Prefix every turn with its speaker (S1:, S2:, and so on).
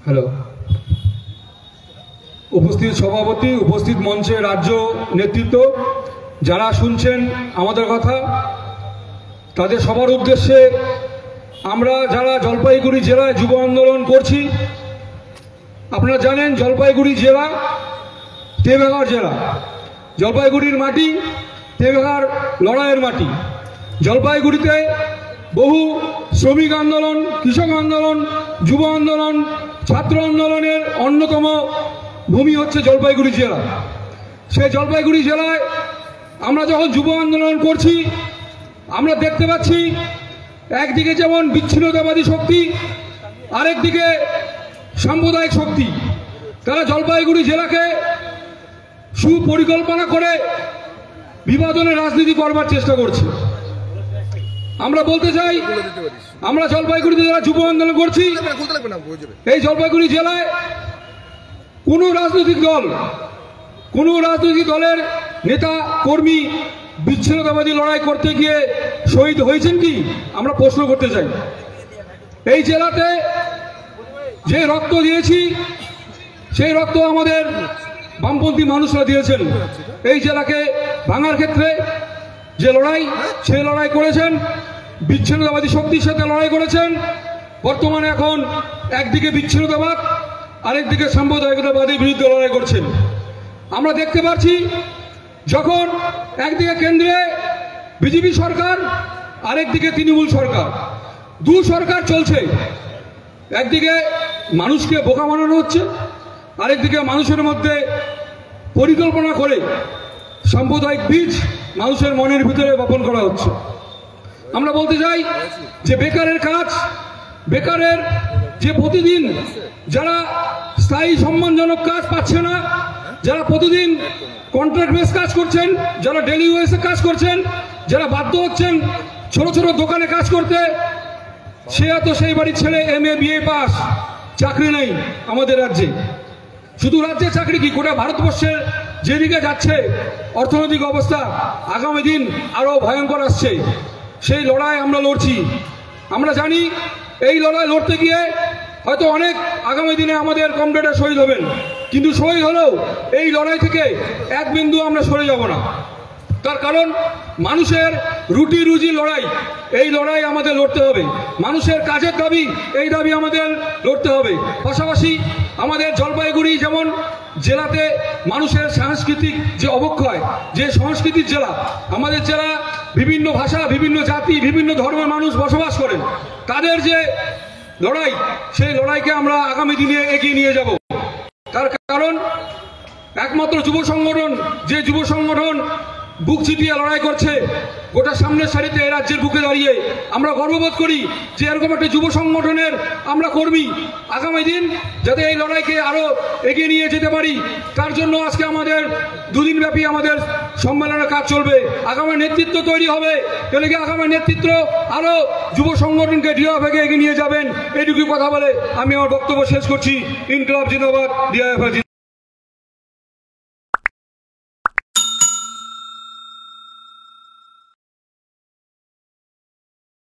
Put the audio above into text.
S1: Hello, উপস্থিত সভাপতি, উপস্থিত মঞ্চে রাজ্য নেতৃত্ব, যারা শুনছেন আমাদের কথা, তাদের সবার উদ্দেশ্যে আমরা যারা জলপাইগুড়ি জেলায় যুব আন্দোলন করছি, আপনারা জানেন জলপাইগুড়ি জেলা তেভাগার জেলা। জলপাইগুড়ির মাটি তেভাগার লড়াইয়ের মাটি। জলপাইগুড়িতে বহু শ্রমিক আন্দোলন, কৃষক আন্দোলন, যুব আন্দোলন, ছাত্র আন্দোলনের অন্যতম ভূমি হচ্ছে জলপাইগুড়ি জেলা। সেই জলপাইগুড়ি জেলায় আমরা যখন যুব আন্দোলন করছি, আমরা দেখতে পাচ্ছি একদিকে যেমন বিচ্ছিন্নতাবাদী শক্তি, আরেকদিকে সাম্প্রদায়িক শক্তি, তারা জলপাইগুড়ি জেলাকে সুপরিকল্পনা করে বিভাজনের রাজনীতি করবার চেষ্টা করছে। আমরা বলতে চাই, আমরা জলপাইগুড়িতে যারা যুব আন্দোলন করছি, এই জলপাইগুড়ি জেলায় কোনো রাজনৈতিক দলের নেতা কর্মী বিচ্ছিন্নতাবাদী লড়াই করতে গিয়ে শহীদ হয়েছেন কি আমরা প্রশ্ন করতে চাই। এই জেলাতে যে রক্ত দিয়েছি, সেই রক্ত আমাদের বামপন্থী মানুষরা দিয়েছেন। এই জেলাকে ভাঙার ক্ষেত্রে যে লড়াই, সেই লড়াই করেছেন, বিচ্ছিন্নতাবাদী শক্তির সাথে লড়াই করেছেন। বর্তমানে এখন একদিকে বিচ্ছিন্নতাবাদ, আরেকদিকে সাম্প্রদায়িকতাবাদের বিরুদ্ধে লড়াই করছেন। আমরা দেখতে পাচ্ছি যখন একদিকে কেন্দ্রে বিজেপি সরকার, আরেকদিকে তৃণমূল সরকার, দু সরকার চলছে। একদিকে মানুষকে বোকা বানানো হচ্ছে, আরেকদিকে মানুষের মধ্যে পরিকল্পনা করে সাম্প্রদায়িক বীজ মানুষের মনের ভিতরে বপন করা হচ্ছে। আমরা বলতে চাই যে বেকারের কাজ, বেকারের যে প্রতিদিন যারা স্থায়ী সম্মানজনক কাজ পাচ্ছে না, যারা প্রতিদিন কন্ট্রাক্ট বেস কাজ করছেন, যারা ডেলি ওয়েজে কাজ করছেন, যারা বাধ্য হচ্ছেন ছোট ছোট দোকানে কাজ করতে, সে তো সেই বাড়ির ছেলে MA BA পাস, চাকরি নেই আমাদের রাজ্যে। শুধু রাজ্যে চাকরি কি, গোটা ভারতবর্ষের যেদিকে যাচ্ছে অর্থনৈতিক অবস্থা, আগামী দিন আরো ভয়ঙ্কর আসছে। সেই লড়াই আমরা লড়ছি। আমরা জানি এই লড়াই লড়তে গিয়ে হয়তো অনেক আগামী দিনে আমাদের কমরেডরা শহীদ হবেন, কিন্তু শহীদ হলেও এই লড়াই থেকে এক বিন্দু আমরা সরে যাব না। তার কারণ মানুষের রুটি রুজি লড়াই, এই লড়াই আমাদের লড়তে হবে। মানুষের কাজের দাবি, এই দাবি আমাদের লড়তে হবে। পাশাপাশি আমাদের জলপাইগুড়ি যেমন জেলাতে মানুষের সাংস্কৃতিক যে অবক্ষয়, যে সংস্কৃতির জেলা, আমাদের জেলা বিভিন্ন ভাষা, বিভিন্ন জাতি, বিভিন্ন ধর্মের মানুষ বসবাস করেন, তাদের যে লড়াই, সেই লড়াইকে আমরা আগামী দিনে এগিয়ে নিয়ে যাব। তার কারণ একমাত্র যুব সংগঠন, যে যুব সংগঠন বুক চিতিয়ে লড়াই করছে গোটা সামনের সারিতে এই রাজ্যের বুকে দাঁড়িয়ে, আমরা গর্ববোধ করি যে এরকম একটা যুব সংগঠনের আমরা কর্মী। আগামী দিন যাতে এই লড়াইকে আরো এগিয়ে নিয়ে যেতে পারি, তার জন্য আজকে আমাদের দুদিনব্যাপী আমাদের সম্মেলনের কাজ চলবে। আগামী নেতৃত্ব তৈরি হবে, তাহলে কি আগামী নেতৃত্ব আরো যুব সংগঠনকে দৃঢ়ভাবে এগিয়ে নিয়ে যাবেন। এইটুকু কথা বলে আমি আমার বক্তব্য শেষ করছি। ইনকলাব জিন্দাবাদ, DIFR।